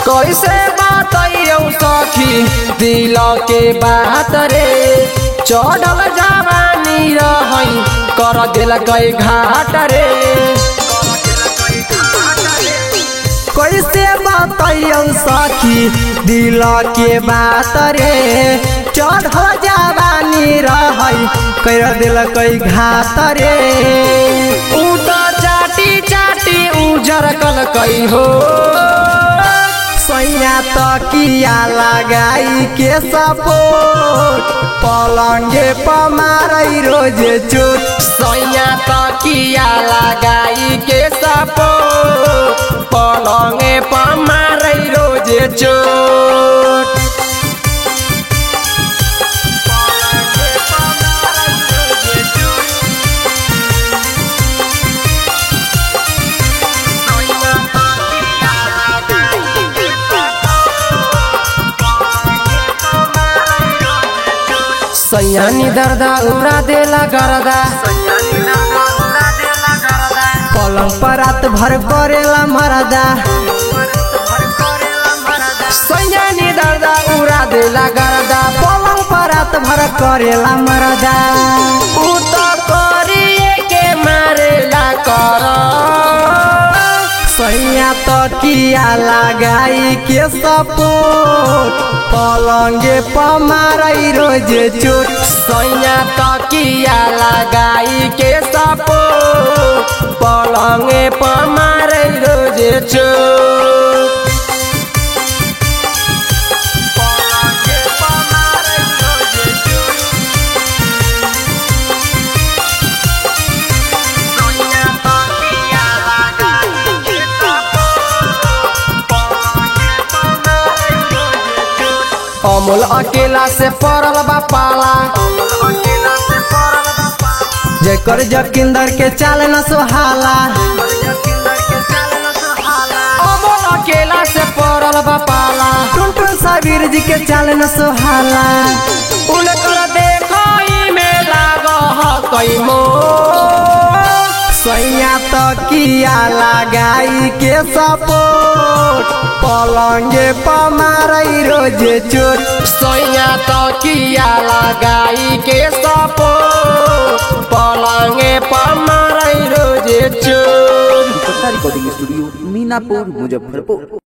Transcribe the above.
कैसे बताइयो सखी दिल के बात रे चढ़ल जवानी रही कर दिल कई घाट रे कैसे बताइयो सखी दिल के बात रे चढ़ल जवानी रही कर दिल कई घाट रे उ तो चाटी चाटी उजर कल कई हो सैया तकिया लगाई के सपोर्ट पलंगे पर मारई रोजे चोट सैया तकिया लगाई के सपोर्ट पलंगे पर मारई रोजे चोट सैयानी दर्दा उड़ा देला गरदा पलंग पर रात भर करेला मरदा सैयानी दर्दा उड़ा देला गरदा पलंग पर रात भर करेला मरदा उ तो करिए के मारेला कर सैया तकिया लगाई के सपोर्ट पलंगे पर मारई रोजे चोट सैया तकिया लगाई के सपोर्ट पलंगे पर मारई रोजे चोट अमूल अकेला से पड़ल बा पाला जेकर जकिंदर के चाल न सोहाला अमूल अकेला से पड़ल बा पाला टुनटुन साबिर जी के चाल न सोहाला उनकर देखई में लागह कई मो सैया तकिया लगाई के सपोर्ट पलंगे पर मारई रोजे चोट सैया तकिया लगाई के सपोर्ट पलंगे पर मारई रोजे चोट। Recording studio Minapur Muzaffarpur.